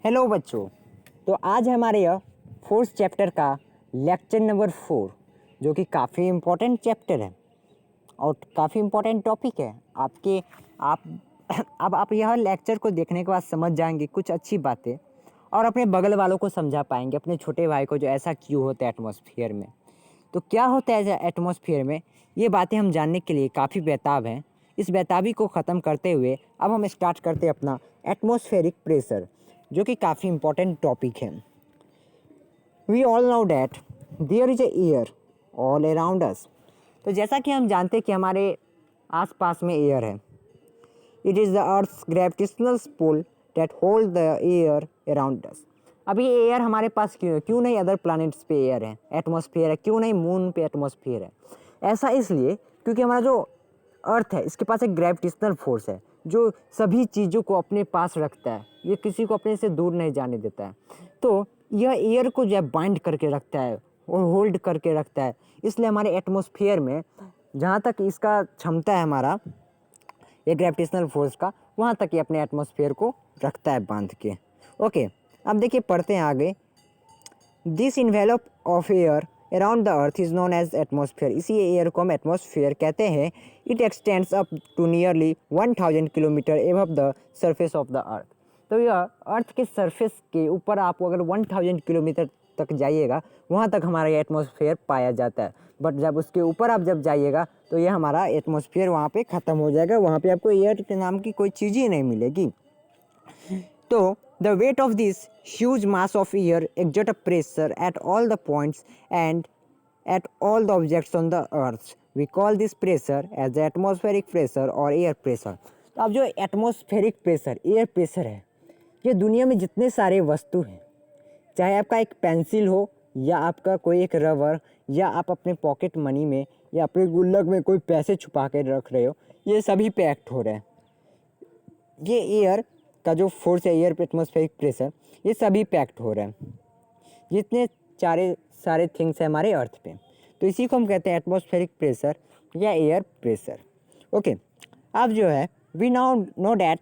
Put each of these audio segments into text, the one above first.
Hello बच्चों। तो आज हमारे यह फोर्थ चैप्टर का लेक्चर नंबर 4 जो कि काफ़ी इम्पोर्टेंट चैप्टर है और काफ़ी इम्पोर्टेंट टॉपिक है आपके। आप अब आप यह लेक्चर को देखने के बाद समझ जाएंगे कुछ अच्छी बातें और अपने बगल वालों को समझा पाएंगे, अपने छोटे भाई को, जो ऐसा क्यों होता है एटमॉस्फेयर में। तो क्या होता है एटमॉस्फेयर में, ये बातें हम जानने के लिए काफ़ी बेताब हैं। इस बेताबी को ख़त्म करते हुए अब हम स्टार्ट करते हैं अपना एटमॉस्फेरिक प्रेशर, जो कि काफ़ी इम्पोर्टेंट टॉपिक है। We all know that there is a air all around us. तो जैसा कि हम जानते हैं कि हमारे आसपास में एयर है। It is the earth's gravitational pull that hold the air around us. अभी एयर हमारे पास क्यों है? क्यों नहीं अदर प्लैनेट्स पे एयर है, एटमॉस्फेयर है? क्यों नहीं मून पे एटमॉस्फेयर है? ऐसा इसलिए क्योंकि हमारा जो अर्थ है इसके पास एक ग्रेविटेशनल फोर्स है जो सभी चीज़ों को अपने पास रखता है। ये किसी को अपने से दूर नहीं जाने देता है। तो यह एयर को जो है बाइंड करके रखता है और होल्ड करके रखता है। इसलिए हमारे एटमॉस्फेयर में जहाँ तक इसका क्षमता है हमारा ये ग्रेविटेशनल फोर्स का, वहाँ तक ये अपने एटमॉस्फेयर को रखता है बांध के। ओके, अब देखिए पढ़ते हैं आगे। This envelope of air around the earth is known as atmosphere. इसी एयर को हम एटमॉस्फेयर कहते हैं। It extends up to nearly 1000 kilometre above the surface of the earth. तो यह अर्थ के सरफेस के ऊपर आप अगर 1000 किलोमीटर तक जाइएगा, वहाँ तक हमारा ये एटमॉस्फेयर पाया जाता है। बट जब उसके ऊपर आप जब जाइएगा तो ये हमारा एटमॉस्फेयर वहाँ पे ख़त्म हो जाएगा। वहाँ पे आपको एयर के नाम की कोई चीज़ ही नहीं मिलेगी। तो the weight of this huge mass of air exert a pressure at all the points and at all the objects on the earth. We call this pressure as the atmospheric pressure or air pressure. तो अब जो atmospheric pressure, air pressure है, ये दुनिया में जितने सारे वस्तु हैं, चाहे आपका एक पेंसिल हो या आपका कोई एक रबर या आप अपने पॉकेट मनी में या अपने गुल्लक में कोई पैसे छुपा के रख रहे हो, ये सभी पे एक्ट हो रहे हैं। ये एयर का जो फोर्स है, एयर पे एटमॉस्फेरिक प्रेशर, ये सभी पे एक्ट हो रहा है। जितने सारे थिंग्स हैं हमारे अर्थ पे, तो इसी को हम कहते हैं एटमॉस्फेरिक प्रेशर या एयर प्रेशर। ओके, अब जो है we now know that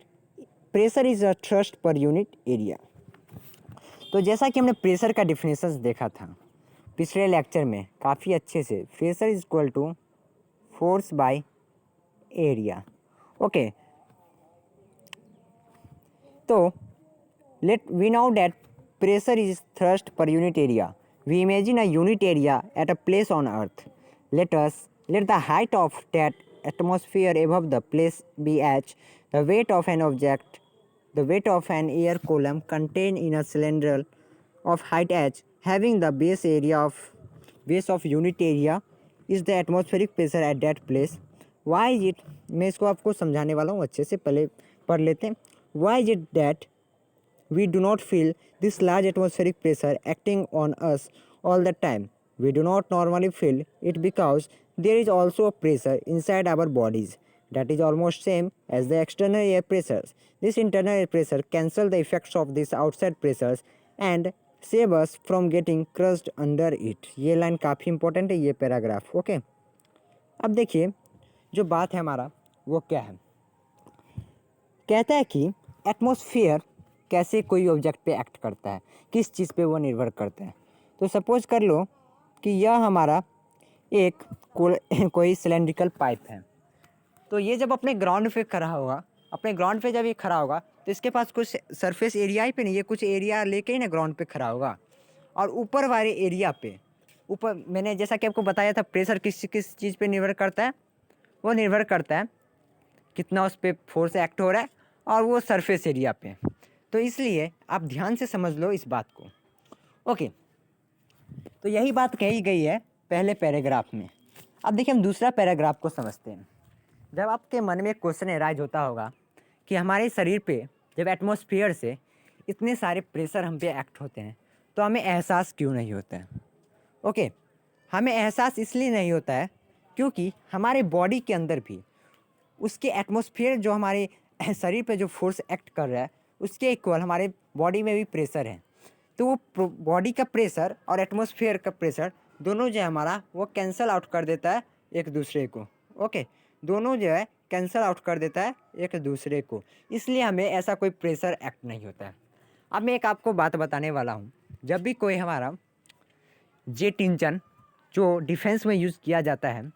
pressure is a thrust per unit area. तो जैसा कि हमने प्रेशर का डिफिनेशन देखा था पिछले लेक्चर में काफ़ी अच्छे से, pressure is equal to force by area. Okay, तो let we know that pressure is thrust per unit area. We imagine a unit area at a place on earth. Let the height of that atmosphere above the place be h. The weight of an object, the weight of an air column contained in a cylinder of height h having the base of unit area is the atmospheric pressure at that place. Why is it? मैं इसको आपको समझाने वाला हूँ, अच्छे से पहले पढ़ लेते हैं। Why is it that we do not feel this large atmospheric pressure acting on us all the time? We do not normally feel it because there is also a pressure inside our bodies that is almost same as the external air pressures. This internal air pressure cancel the effects of these outside pressures and save us from getting crushed under it. ये line काफ़ी important है, ये paragraph. Okay, अब देखिए जो बात है हमारा वो क्या है। कहता है कि एटमॉस्फेयर कैसे कोई ऑब्जेक्ट पे एक्ट करता है, किस चीज़ पे वो निर्भर करता है। तो सपोज कर लो कि यह हमारा एक कोई सिलेंड्रिकल पाइप है। तो ये जब अपने ग्राउंड पे खड़ा होगा, अपने ग्राउंड पे जब ये खड़ा होगा तो इसके पास कुछ सरफेस एरिया ही पे नहीं, ये कुछ एरिया लेके ही ना ग्राउंड पे खड़ा होगा। और ऊपर वाले एरिया पे, ऊपर मैंने जैसा कि आपको बताया था प्रेशर किस किस चीज़ पे निर्भर करता है, वो निर्भर करता है कितना उस पर फोर्स एक्ट हो रहा है और वो सरफेस एरिया पे। तो इसलिए आप ध्यान से समझ लो इस बात को। ओके, तो यही बात कही गई है पहले पैराग्राफ में। अब देखिए हम दूसरा पैराग्राफ को समझते हैं। जब आपके मन में क्वेश्चन अराइज होता होगा कि हमारे शरीर पे जब एटमॉस्फेयर से इतने सारे प्रेशर हम पे एक्ट होते हैं तो हमें एहसास क्यों नहीं होता है। ओके, हमें एहसास इसलिए नहीं होता है क्योंकि हमारे बॉडी के अंदर भी उसके एटमॉस्फेयर जो हमारे शरीर पे जो फोर्स एक्ट कर रहा है उसके इक्वल हमारे बॉडी में भी प्रेशर है। तो वो बॉडी का प्रेशर और एटमॉस्फेयर का प्रेशर दोनों जो है हमारा वो कैंसल आउट कर देता है एक दूसरे को। ओके, दोनों जो है कैंसल आउट कर देता है एक दूसरे को, इसलिए हमें ऐसा कोई प्रेशर एक्ट नहीं होता है। अब मैं एक आपको बात बताने वाला हूँ, जब भी कोई हमारा जेट इंजन जो डिफेंस में यूज़ किया जाता है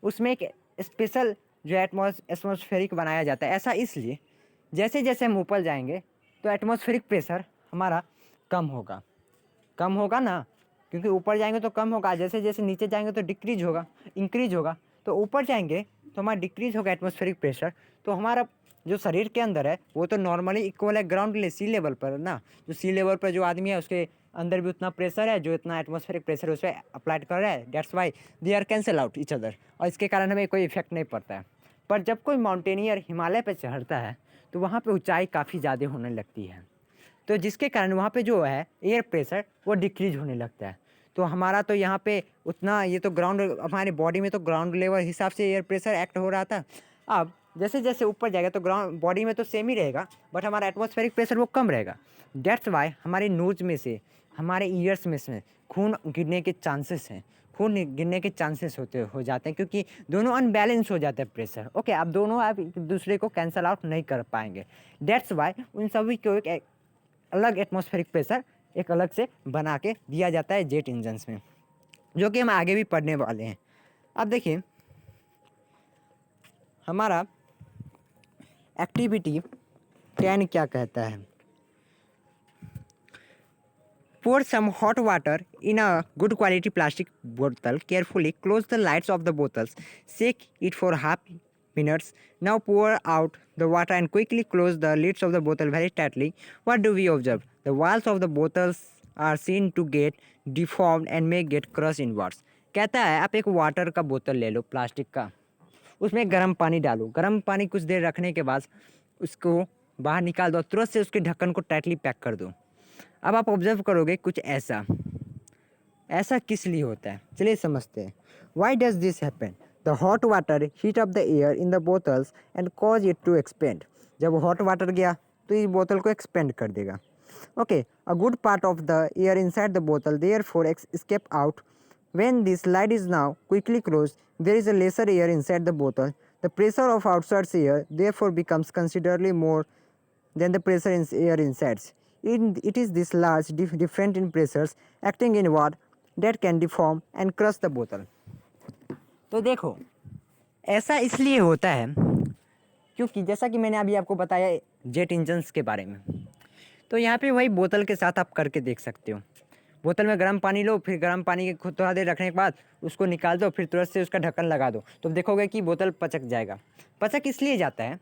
उसमें एक स्पेशल जो एटमॉस्फेरिक बनाया जाता है। ऐसा इसलिए जैसे जैसे हम ऊपर जाएंगे तो एटमॉस्फेरिक प्रेशर हमारा कम होगा ना, क्योंकि ऊपर जाएंगे तो कम होगा, जैसे जैसे नीचे जाएंगे तो डिक्रीज होगा, इंक्रीज होगा। तो ऊपर जाएंगे तो हमारा डिक्रीज होगा एटमॉस्फेरिक प्रेशर, तो हमारा जो शरीर के अंदर है वो तो नॉर्मली इक्वल है ग्राउंड ले सी लेवल पर ना। जो सी लेवल पर जो आदमी है उसके अंदर भी उतना प्रेशर है जो इतना एटमॉस्फेरिक प्रेशर उस पर अप्लाइड कर रहा है, that's why they are cancel out each other, और इसके कारण हमें कोई इफेक्ट नहीं पड़ता है। पर जब कोई माउंटेनियर हिमालय पर चढ़ता है तो वहाँ पर ऊंचाई काफ़ी ज़्यादा होने लगती है, तो जिसके कारण वहाँ पे जो है एयर प्रेशर वो डिक्रीज होने लगता है। तो हमारा तो यहाँ पे उतना ये तो ग्राउंड हमारे बॉडी में तो ग्राउंड लेवल हिसाब से एयर प्रेशर एक्ट हो रहा था। अब जैसे जैसे ऊपर जाएगा तो ग्राउंड बॉडी में तो सेम ही रहेगा, बट हमारा एटमॉस्फेरिक प्रेशर वो कम रहेगा। डेट्स वाई हमारे नोज में से हमारे ईयर्स में से खून गिरने के चांसेस हैं, खून गिरने के चांसेस हो जाते हैं, क्योंकि दोनों अनबैलेंस हो जाते हैं प्रेशर। ओके, अब दोनों आप एक दूसरे को कैंसल आउट नहीं कर पाएंगे। डेट्स वाई उन सभी को एक अलग एटमॉस्फेरिक प्रेशर एक अलग से बना के दिया जाता है जेट इंजन्स में, जो कि हम आगे भी पढ़ने वाले हैं। अब देखिए हमारा एक्टिविटी 10 क्या कहता है। Pour some hot water in a good quality plastic bottle. Carefully close the lights of the bottles. Shake it for half minutes. Now pour out the water and quickly close the lids of the bottle very tightly. What do we observe? The walls of the bottles are seen to get deformed and may get crushed inwards. कहता है आप एक water का बोतल ले low plastic का, उसमें गर्म पानी डालो, गर्म पानी कुछ देर रखने के बाद उसको बाहर निकाल दो, तुरंत से उसके ढक्कन को टाइटली पैक कर दो। अब आप ऑब्जर्व करोगे कुछ ऐसा किस लिए होता है, चलिए समझते हैं। Why does this happen? The hot water heat up the air in the bottles and cause it to expand. जब हॉट वाटर गया तो इस बोतल को एक्सपेंड कर देगा। Okay, a good part of the air inside the bottle therefore escape out. When this lid is now quickly closed, there is a lesser air inside the bottle. The pressure of outside air therefore becomes considerably more than the pressure in air inside. It is this large difference in pressures acting inward that can deform and crush the bottle. तो देखो ऐसा इसलिए होता है क्योंकि जैसा कि मैंने अभी आपको बताया जेट इंजन्स के बारे में, तो यहाँ पे वही बोतल के साथ आप करके देख सकते हो। बोतल में गर्म पानी लो, फिर गर्म पानी के थोड़ा देर रखने के बाद उसको निकाल दो, फिर तुरंत से उसका ढक्कन लगा दो, तो देखोगे कि बोतल पचक जाएगा। पचक इसलिए जाता है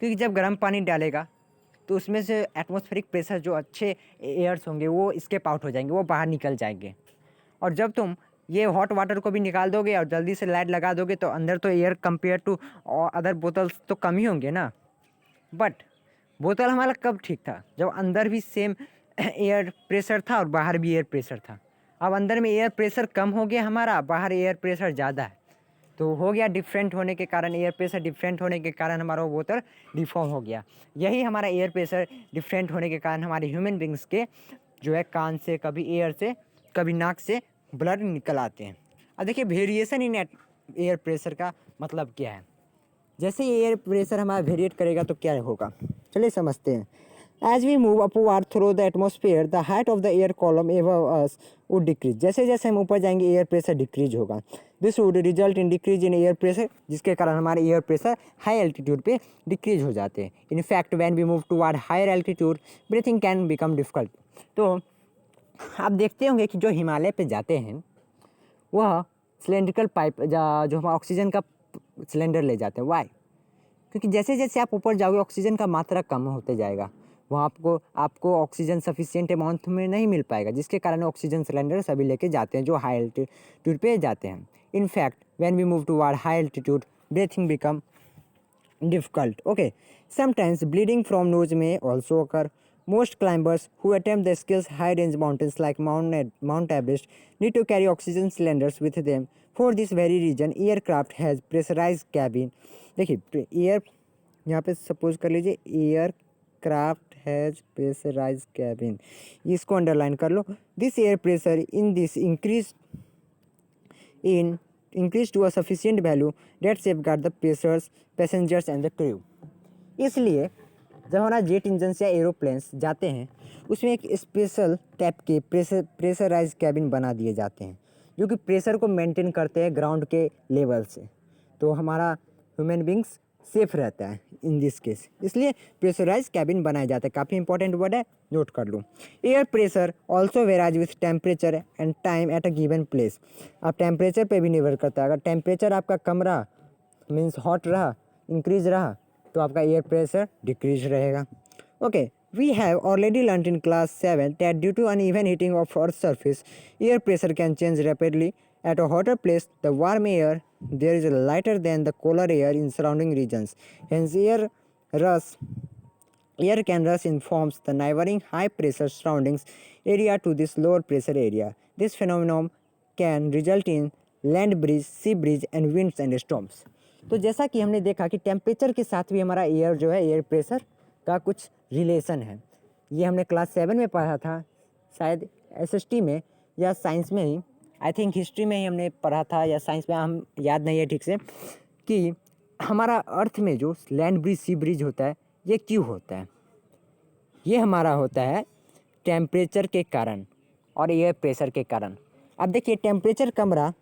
क्योंकि जब गर्म पानी डालेगा तो उसमें से एटमॉस्फेरिक प्रेशर जो अच्छे एयर्स होंगे वो स्केप आउट हो जाएंगे, वो बाहर निकल जाएंगे। और जब तुम ये हॉट वाटर को भी निकाल दोगे और जल्दी से लाइट लगा दोगे तो अंदर तो air compare to other bottles तो कम ही होंगे ना। बट बोतल हमारा कब ठीक था? जब अंदर भी सेम एयर प्रेशर था और बाहर भी एयर प्रेशर था। अब अंदर में एयर प्रेशर कम हो गया हमारा, बाहर एयर प्रेशर ज़्यादा है, तो हो गया डिफरेंट होने के कारण, एयर प्रेशर डिफरेंट होने के कारण हमारा वो बोतल डिफॉर्म हो गया। यही हमारा एयर प्रेशर डिफरेंट होने के कारण हमारे ह्यूमन बींग्स के जो है कान से, कभी एयर से, कभी नाक से ब्लड निकल आते हैं। अब देखिए वेरिएशन इन एयर प्रेशर का मतलब क्या है। जैसे ही एयर प्रेशर हमारा वेरिएट करेगा तो क्या होगा, चलिए समझते हैं। As we move upward through the atmosphere, the height of the air column above us would decrease. जैसे जैसे हम ऊपर जाएंगे एयर प्रेशर डिक्रीज होगा। This would result in decrease in air pressure, जिसके कारण हमारे एयर प्रेशर हाई एल्टीट्यूड पे डिक्रीज हो जाते हैं। In fact, when we move toward higher altitude, breathing can become difficult. तो आप देखते होंगे कि जो हिमालय पे जाते हैं वह सिलेंड्रिकल पाइप जो हमारा ऑक्सीजन का सिलेंडर ले जाते हैं। वाई? क्योंकि जैसे जैसे आप ऊपर जाओगे ऑक्सीजन का मात्रा कम होते जाएगा, वहाँ आपको ऑक्सीजन सफिशिएंट अमाउंट में नहीं मिल पाएगा, जिसके कारण ऑक्सीजन सिलेंडर सभी लेके जाते हैं जो हाई एल्टीट्यूड पे जाते हैं। In fact when we move toward high altitude breathing become difficult. Okay, sometimes bleeding from nose में also occur. Most climbers who attempt the skills high-range mountains like Mount Everest need to carry oxygen cylinders with them. For this very reason, aircraft has pressurized cabin. देखिए air यहाँ पे suppose कर लीजिए aircraft has pressurize cabin, इसको underline कर लो। This air pressure in this increase to a sufficient value that safeguard the passengers and the crew. इसलिए जब हमारा जेट इंजन या एरोप्लेन्स जाते हैं उसमें एक स्पेशल टाइप के प्रेशराइज कैबिन बना दिए जाते हैं जो कि प्रेशर को मेंटेन करते हैं ग्राउंड के लेवल से, तो हमारा ह्यूमन बींग्स सेफ रहता है इन दिस केस, इसलिए प्रेशराइज कैबिन बनाया जाता है। काफ़ी इंपॉर्टेंट वर्ड है, नोट कर लो। Air pressure also varies with temperature and time at a given place. अब टेम्परेचर पे भी निर्भर करता है, अगर टेम्परेचर आपका कम रहा मीन्स हॉट रहा, इंक्रीज रहा, तो आपका एयर प्रेशर डिक्रीज रहेगा। Okay, we have already learn in class 7 that due to uneven heating of earth surface, air pressure can change rapidly at a hotter place. The warm air there is lighter than the cooler air in surrounding regions. Hence, air can rush in forms the neighboring high pressure surroundings area to this lower pressure area. This phenomenon can result in land breeze, sea breeze and winds and storms. तो जैसा कि हमने देखा कि temperature के साथ भी हमारा एयर जो है एयर प्रेशर का कुछ रिलेशन है। ये हमने क्लास 7 में पढ़ा था, शायद एसएसटी में या साइंस में ही, आई थिंक हिस्ट्री में ही हमने पढ़ा था या साइंस में, हम याद नहीं है ठीक से, कि हमारा अर्थ में जो लैंड ब्रिज सी ब्रिज होता है ये क्यों होता है। ये हमारा होता है टेम्परेचर के कारण और एयर प्रेशर के कारण। अब देखिए टेम्परेचर कम रहा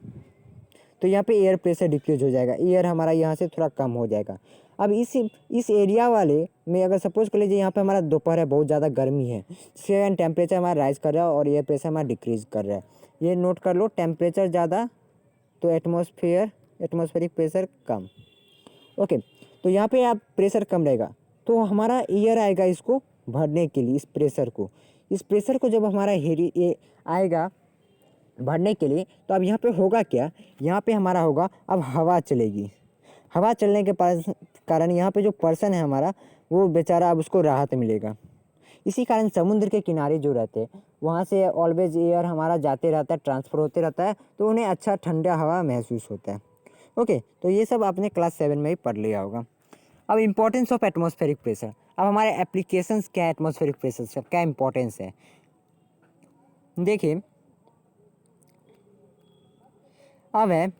तो यहाँ पे एयर प्रेशर डिक्रीज हो जाएगा, एयर हमारा यहाँ से थोड़ा कम हो जाएगा। अब इस एरिया वाले में अगर सपोज कर लीजिए यहाँ पे हमारा दोपहर है, बहुत ज़्यादा गर्मी है, जिससे टेम्परेचर हमारा राइज कर रहा है और एयर प्रेशर हमारा डिक्रीज कर रहा है। ये नोट कर लो, टेम्परेचर ज़्यादा तो एटमॉस्फेरिक प्रेशर कम। ओके, तो यहाँ पे आप प्रेशर कम रहेगा तो हमारा एयर आएगा इसको भरने के लिए, इस प्रेशर को जब हमारा आएगा भरने के लिए, तो अब यहाँ पे होगा क्या, यहाँ पे हमारा होगा अब हवा चलेगी। हवा चलने के कारण यहाँ पे जो पर्सन है हमारा वो बेचारा अब उसको राहत मिलेगा। इसी कारण समुद्र के किनारे जो रहते हैं वहाँ से ऑलवेज एयर हमारा जाते रहता है, ट्रांसफ़र होते रहता है, तो उन्हें अच्छा ठंडा हवा महसूस होता है। ओके, तो ये सब आपने क्लास 7 में ही पढ़ लिया होगा। अब इम्पोर्टेंस ऑफ एटमॉस्फेरिक प्रेशर, अब हमारे एप्लीकेशंस क्या है एटमॉस्फेरिक प्रेशर का, क्या इम्पोर्टेंस है देखिए। अब है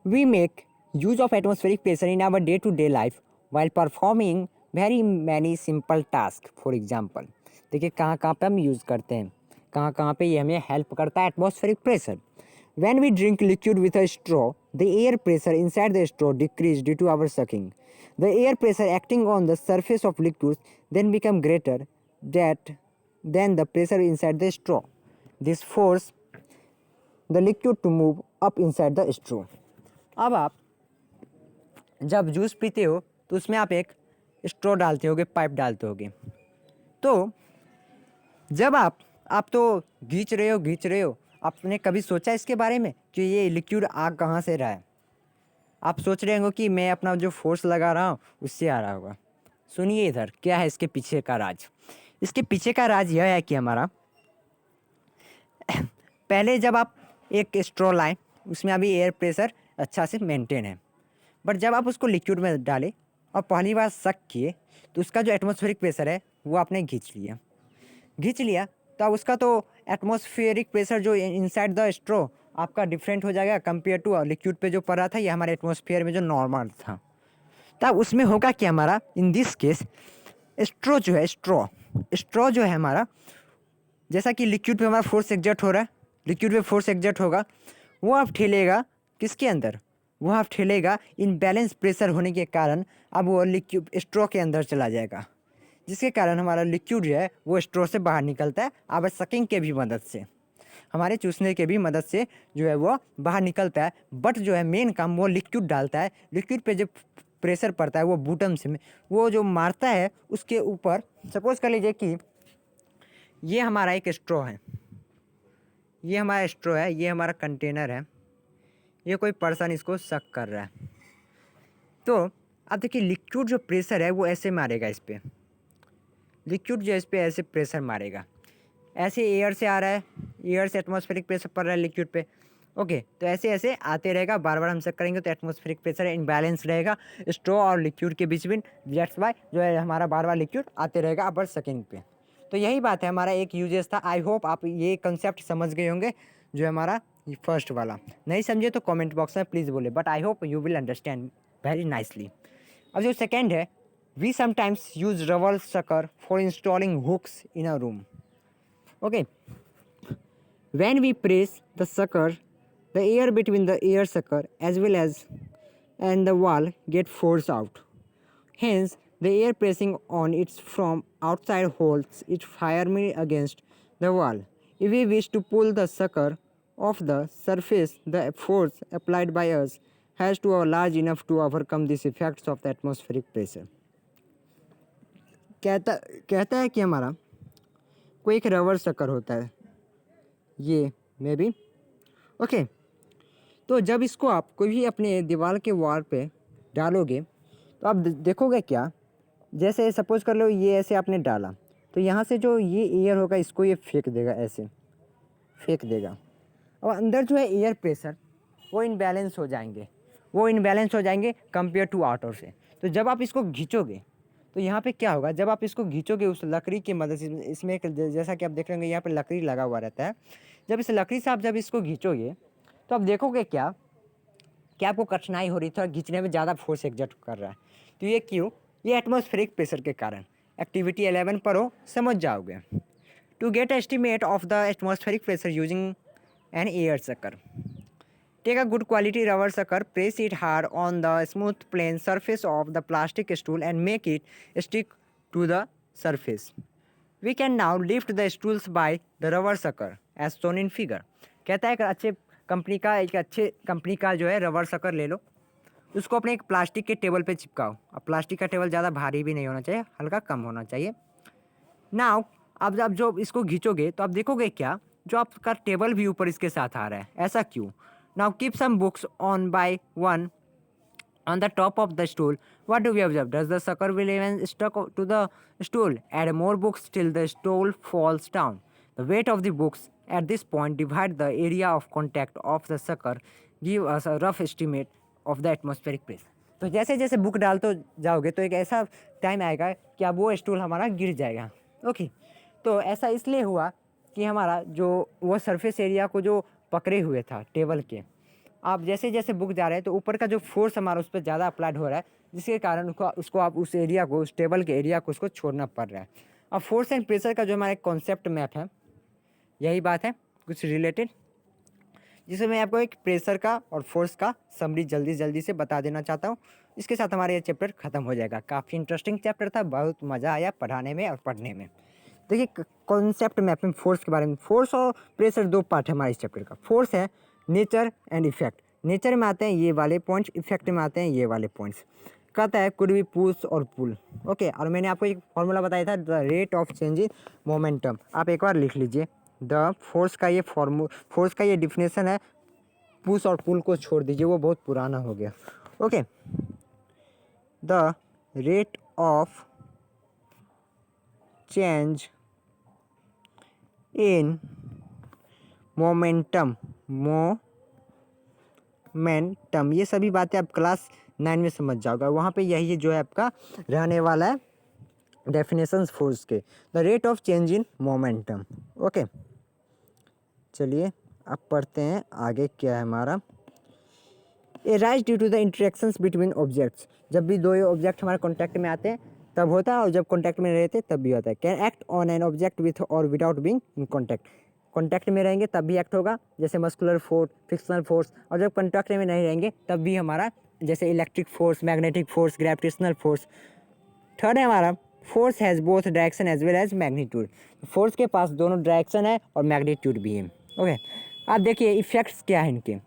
we make use of atmospheric pressure in our day-to-day life while performing very many simple tasks. For example, देखिए कहाँ कहाँ पे हम यूज़ करते हैं, कहाँ कहाँ पे ये हमें हेल्प करता है atmospheric pressure. When we drink liquid with a straw, the air pressure inside the straw decreases due to our sucking. The air pressure acting on the surface of liquids then become greater than the pressure inside the straw. This force the liquid to move up inside the straw. अब आप जब juice पीते हो तो उसमें आप एक straw डालते होगे, पाइप डालते होगे, तो जब आप तो खींच रहे हो, आपने कभी सोचा इसके बारे में कि ये लिक्विड आ कहाँ से रहा है? आप सोच रहे होंगे कि मैं अपना जो फोर्स लगा रहा हूँ उससे आ रहा होगा। सुनिए इधर क्या है इसके पीछे का राज। इसके पीछे का राज यह है कि हमारा पहले जब आप एक स्ट्रॉ लाएं उसमें अभी एयर प्रेशर अच्छा से मेंटेन है, बट जब आप उसको लिक्विड में डालें और पहली बार सक किए तो उसका जो एटमॉस्फेरिक प्रेशर है वो आपने खींच लिया तो अब उसका तो एटमॉस्फेरिक प्रेशर जो इनसाइड द स्ट्रॉ आपका डिफरेंट हो जाएगा कंपेयर टू लिक्विड पे जो पड़ रहा था, ये हमारे एटमॉस्फेयर में जो नॉर्मल था। तब उसमें होगा कि हमारा इन दिस केस स्ट्रॉ जो है हमारा, जैसा कि लिक्विड पे हमारा फोर्स एग्जर्ट हो रहा है, लिक्विड पे फोर्स एग्जर्ट होगा, वो आप ठेलेगा किसके अंदर, वो आप ठेलेगा इनबैलेंस प्रेशर होने के कारण अब वो लिक्विड स्ट्रॉ के अंदर चला जाएगा, जिसके कारण हमारा लिक्विड जो है वो स्ट्रॉ से बाहर निकलता है। अब सकिंग के भी मदद से, हमारे चूसने के भी मदद से जो है वो बाहर निकलता है, बट जो है मेन काम वो लिक्विड डालता है। लिक्विड पे जब प्रेशर पड़ता है वो बॉटम से वो जो मारता है उसके ऊपर। सपोज कर लीजिए कि ये हमारा एक स्ट्रॉ है, ये हमारा कंटेनर है, ये कोई पर्सन इसको सक कर रहा है, तो अब देखिए लिक्विड जो प्रेशर है वो ऐसे मारेगा इस पर, लिक्विड जो इस पर ऐसे प्रेशर मारेगा, ऐसे एयर से आ रहा है, एयर से एटमॉस्फेरिक प्रेशर पड़ रहा है लिक्विड पे। ओके, तो ऐसे ऐसे आते रहेगा, बार बार हम चेक करेंगे तो एटमॉस्फेरिक प्रेशर इनबैलेंस रहेगा स्ट्रॉ और लिक्विड के बीच में। दैट्स वाई जो है हमारा बार बार लिक्विड आते रहेगा अपर सेकेंड पे। तो यही बात है, हमारा एक यूजेस था। आई होप आप ये कंसेप्ट समझ गए होंगे जो है हमारा फर्स्ट वाला। नहीं समझे तो कमेंट बॉक्स में प्लीज़ बोले, but I hope you will understand very nicely. अब जो सेकेंड है, we sometimes use rubber sucker for installing hooks in a room. Okay, when we press the sucker, the air between the air sucker as well as and the wall get forced out. Hence, the air pressing on it from outside holds it firmly against the wall. If we wish to pull the sucker off the surface, the force applied by us has to be large enough to overcome these effects of the atmospheric pressure. कहता कहता है कि हमारा कोई एक rubber sucker होता है, ये मे बी. ओके, तो जब इसको आप कोई भी अपने दीवार के वॉल पे डालोगे तो आप देखोगे क्या, जैसे सपोज कर लो ये ऐसे आपने डाला तो यहाँ से जो ये एयर होगा इसको ये फेंक देगा, ऐसे फेंक देगा, और अंदर जो है एयर प्रेशर वो इनबैलेंस हो जाएंगे कंपेयर टू आउटर से. तो जब आप इसको खींचोगे तो यहाँ पे क्या होगा, जब आप इसको खींचोगे उस लकड़ी की मदद से, इसमें एक जैसा कि आप देख रहे होंगे यहाँ पे लकड़ी लगा हुआ रहता है, जब इस लकड़ी से आप जब इसको खींचोगे तो आप देखोगे क्या कि आपको कठिनाई हो रही थी और खींचने में ज़्यादा फोर्स एग्जर्ट कर रहा है. तो ये क्यों, ये एटमॉस्फेरिक प्रेशर के कारण. एक्टिविटी 11 पर हो, समझ जाओगे. To get estimate of the atmospheric pressure using an air sucker, take a good quality rubber sucker, press it hard on the smooth plain surface of the plastic stool and make it stick to the surface. We can now lift the stools by the rubber sucker as shown in figure. कहता है एक अच्छे company का जो है rubber sucker ले लो, उसको अपने एक प्लास्टिक के टेबल पे चिपकाओ. अब प्लास्टिक का टेबल ज़्यादा भारी भी नहीं होना चाहिए, हल्का कम होना चाहिए. नाउ अब जब जो इसको खींचोगे तो आप देखोगे क्या, जो आपका टेबल भी ऊपर इसके साथ आ रहा है. ऐसा क्यों? Now keep some books on by one on the top of the stool. What do we observe? Does the sucker will even stuck to the stool? Add more books till the stool falls down. The weight of the books at this point divide the area of contact of the sucker. Give us a rough estimate of the atmospheric pressure. तो जैसे जैसे book डालते जाओगे तो एक ऐसा time आएगा कि अब वो स्टूल हमारा गिर जाएगा. ओके, तो ऐसा इसलिए हुआ कि हमारा जो वो सरफेस एरिया को जो पकड़े हुए था टेबल के, आप जैसे जैसे बुक जा रहे हैं तो ऊपर का जो फोर्स हमारा उस पर ज़्यादा अप्लाइड हो रहा है, जिसके कारण उसको आप उस एरिया को, उस टेबल के एरिया को उसको छोड़ना पड़ रहा है. अब फोर्स एंड प्रेशर का जो हमारा एक कॉन्सेप्ट मैप है, यही बात है कुछ रिलेटेड, जिसमें मैं आपको एक प्रेशर का और फोर्स का समरी जल्दी से बता देना चाहता हूँ. इसके साथ हमारा ये चैप्टर ख़त्म हो जाएगा. काफ़ी इंटरेस्टिंग चैप्टर था, बहुत मज़ा आया पढ़ाने में और पढ़ने में. देखिए कॉन्सेप्ट मैप में फोर्स के बारे में, फोर्स और प्रेशर दो पार्ट है हमारे इस चैप्टर का. फोर्स है नेचर एंड इफेक्ट. नेचर में आते हैं ये वाले पॉइंट्स, इफेक्ट में आते हैं ये वाले पॉइंट्स. कहता है कुड बी पुश और पुल. ओके, और मैंने आपको एक फॉर्मूला बताया था, the rate of change in momentum. आप एक बार लिख लीजिए. द फोर्स का ये डिफिनेशन है. पुश और पुल को छोड़ दीजिए, वो बहुत पुराना हो गया. Okay, the rate of change in momentum, ये सभी बातें आप क्लास 9 में समझ जाओगे. वहाँ पे यही जो है आपका रहने वाला है डेफिनेशंस फोर्स के. The rate of change in momentum. Okay, चलिए अब पढ़ते हैं आगे क्या है हमारा. Arise due to the interactions between objects. जब भी दो ऑब्जेक्ट हमारे कॉन्टैक्ट में आते हैं तब होता है, और जब कॉन्टैक्ट में रहते तब भी होता है. Can act on an object with और without being in contact. Contact में रहेंगे तब भी एक्ट होगा, जैसे मस्कुलर फोर्स, फ्रिक्शनल फोर्स. और जब कॉन्टैक्ट में नहीं रहेंगे तब भी हमारा जैसे electric force, magnetic force, gravitational force. Third है हमारा force has both direction as well as magnitude. Force के पास दोनों डायरेक्शन है और मैग्नीट्यूड भी है. ओके, आप देखिए इफेक्ट्स क्या है इनके.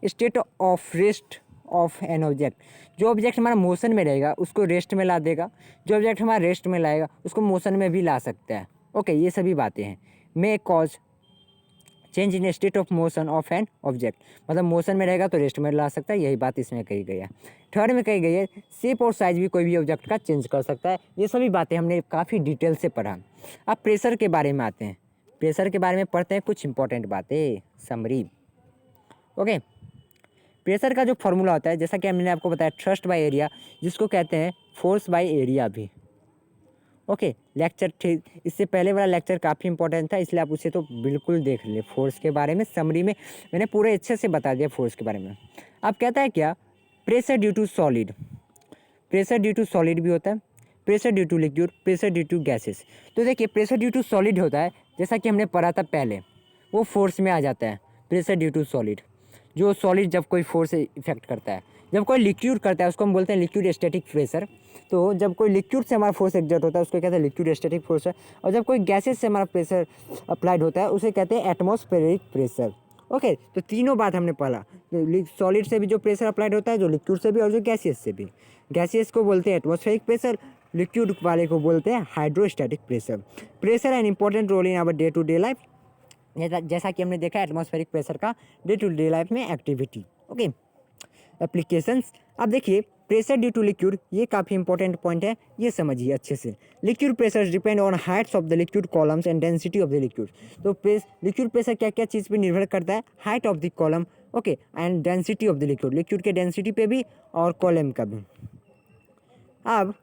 State of rest of an object. जो ऑब्जेक्ट हमारा मोशन में रहेगा उसको रेस्ट में ला देगा, जो ऑब्जेक्ट हमारा रेस्ट में लाएगा उसको मोशन में भी ला सकता है. ओके, ये सभी बातें हैं. May cause change in state of motion of an object, मतलब मोशन में रहेगा तो रेस्ट में ला सकता है, यही बात इसमें कही गई है. थर्ड में कही गई है शेप और साइज भी कोई भी ऑब्जेक्ट का चेंज कर सकता है. ये सभी बातें हमने काफ़ी डिटेल से पढ़ा. अब प्रेशर के बारे में आते हैं. प्रेशर के बारे में पढ़ते हैं कुछ इंपॉर्टेंट बातें, समरी. ओके, प्रेशर का जो फॉर्मूला होता है, जैसा कि मैंने आपको बताया, थ्रस्ट बाय एरिया, जिसको कहते हैं फोर्स बाय एरिया भी. ओके, लेक्चर ठीक, इससे पहले वाला लेक्चर काफ़ी इंपॉर्टेंट था, इसलिए आप उसे तो बिल्कुल देख लीजिए. फोर्स के बारे में समरी में मैंने पूरे अच्छे से बता दिया फोर्स के बारे में. अब कहता है क्या, pressure due to solid. Pressure due to solid भी होता है, pressure due to liquid, pressure due to gases. तो देखिए प्रेशर ड्यू टू सॉलिड होता है, जैसा कि हमने पढ़ा था पहले, वो फोर्स में आ जाता है। प्रेशर ड्यू टू सॉलिड, जो सॉलिड जब कोई फोर्स इफेक्ट करता है, जब कोई लिक्विड करता है उसको हम बोलते हैं लिक्विड स्टैटिक प्रेशर। तो जब कोई लिक्विड से हमारा फोर्स एक्सर्ट होता है उसको कहते हैं लिक्विड स्टैटिक प्रेशर, और जब कोई गैसेस से हमारा प्रेशर अप्लाइड होता है उसे कहते हैं एटमॉस्फेरिक प्रेशर। ओके, तो तीनों बात हमने पढ़ा, सॉलिड से भी जो प्रेशर अप्लाइड होता है, जो लिक्विड से भी और जो गैसेस से भी। गैसेस को बोलते हैं एटमॉस्फेरिक प्रेशर, लिक्विड वाले को बोलते हैं hydrostatic pressure. Pressure an important role in our day to day life, जैसा कि हमने देखा एटमॉस्फेरिक प्रेशर का डे टू डे लाइफ में एक्टिविटी। Okay, applications. अब देखिए प्रेशर ड्यू टू लिक्विड, ये काफ़ी इंपॉर्टेंट पॉइंट है, ये समझिए अच्छे से। Liquid pressure depend on Heights of the liquid columns and density of the liquid. तो लिक्विड प्रेशर क्या क्या चीज़ पे निर्भर करता है, height of the column, okay, and density of the liquid, liquid के डेंसिटी पे भी और कॉलम का भी। अब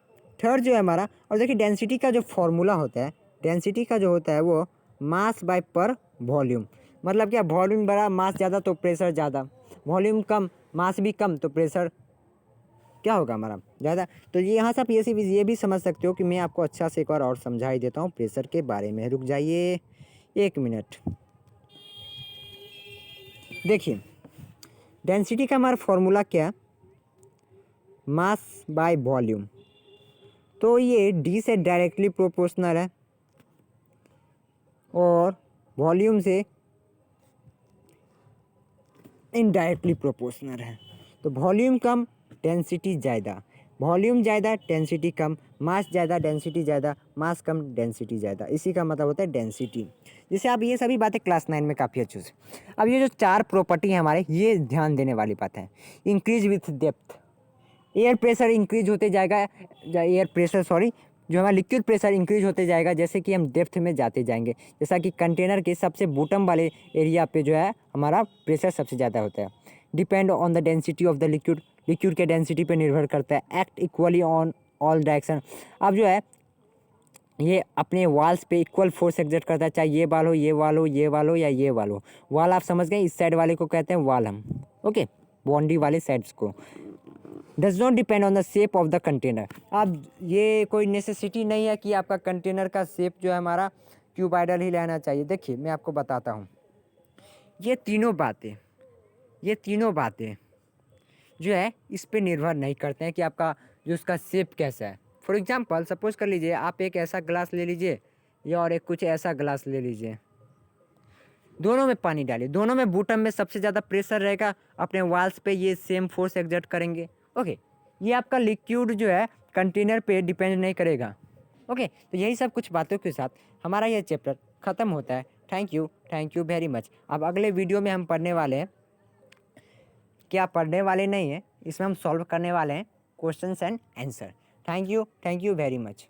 थर्ड जो है हमारा, और देखिए डेंसिटी का जो फॉर्मूला होता है, डेंसिटी का जो होता है वो मास बाय पर वॉल्यूम। मतलब क्या, वॉल्यूम बड़ा, मास ज़्यादा तो प्रेशर ज़्यादा, वॉल्यूम कम, मास भी कम तो प्रेशर क्या होगा हमारा, ज़्यादा। तो ये यहाँ से आप ये भी समझ सकते हो कि मैं आपको अच्छा से एक बार और समझा ही देता हूँ प्रेशर के बारे में। रुक जाइए 1 मिनट। देखिए डेंसिटी का हमारा फॉर्मूला क्या, मास बाय वॉल्यूम। तो ये डी से डायरेक्टली प्रोपोर्शनल है और वॉल्यूम से इनडायरेक्टली प्रोपोर्शनल है। तो वॉल्यूम कम डेंसिटी ज़्यादा, वॉल्यूम ज़्यादा डेंसिटी कम, मास ज़्यादा डेंसिटी ज़्यादा, मास कम डेंसिटी ज़्यादा, इसी का मतलब होता है डेंसिटी। जैसे आप ये सभी बातें क्लास 9 में काफ़ी अच्छे से। अब ये जो 4 प्रॉपर्टी है हमारे, ये ध्यान देने वाली बात है। Increase with depth, air pressure increase होते जाएगा, जो हमारा लिक्विड प्रेशर इंक्रीज होते जाएगा जैसे कि हम डेप्थ में जाते जाएंगे। जैसा कि कंटेनर के सबसे बॉटम वाले एरिया पे जो है हमारा प्रेशर सबसे ज़्यादा होता है। Depend on the density of the liquid, liquid के डेंसिटी पे निर्भर करता है। Act equally on all direction, अब जो है ये अपने वाल्स पे इक्वल फोर्स एक्सर्ट करता है, चाहे ये वाल हो, ये वाल हो, ये वाल हो या ये वाल हो। वाल आप समझ गए, इस साइड वाले को कहते हैं वाल हम, ओके, बाउंड्री वाले साइड्स को। Does not depend on the shape of the container. अब ये कोई नेसेसिटी नहीं है कि आपका कंटेनर का शेप जो है हमारा क्यूबाइडल ही रहना चाहिए। देखिए मैं आपको बताता हूँ, ये तीनों बातें जो है इस पे निर्भर नहीं करते हैं कि आपका जो उसका शेप कैसा है। फॉर एग्जांपल सपोज कर लीजिए आप एक ऐसा ग्लास ले लीजिए या और एक कुछ ऐसा ग्लास ले लीजिए, दोनों में पानी डालिए, दोनों में बॉटम में सबसे ज़्यादा प्रेशर रहेगा, अपने वाल्स पे ये सेम फोर्स एक्सर्ट करेंगे। ओके, ये आपका लिक्विड जो है कंटेनर पे डिपेंड नहीं करेगा। ओके, तो यही सब कुछ बातों के साथ हमारा ये चैप्टर ख़त्म होता है। Thank you thank you very much. अब अगले वीडियो में हम पढ़ने वाले हैं, क्या पढ़ने वाले नहीं हैं, इसमें हम सॉल्व करने वाले हैं questions and answer. Thank you very much.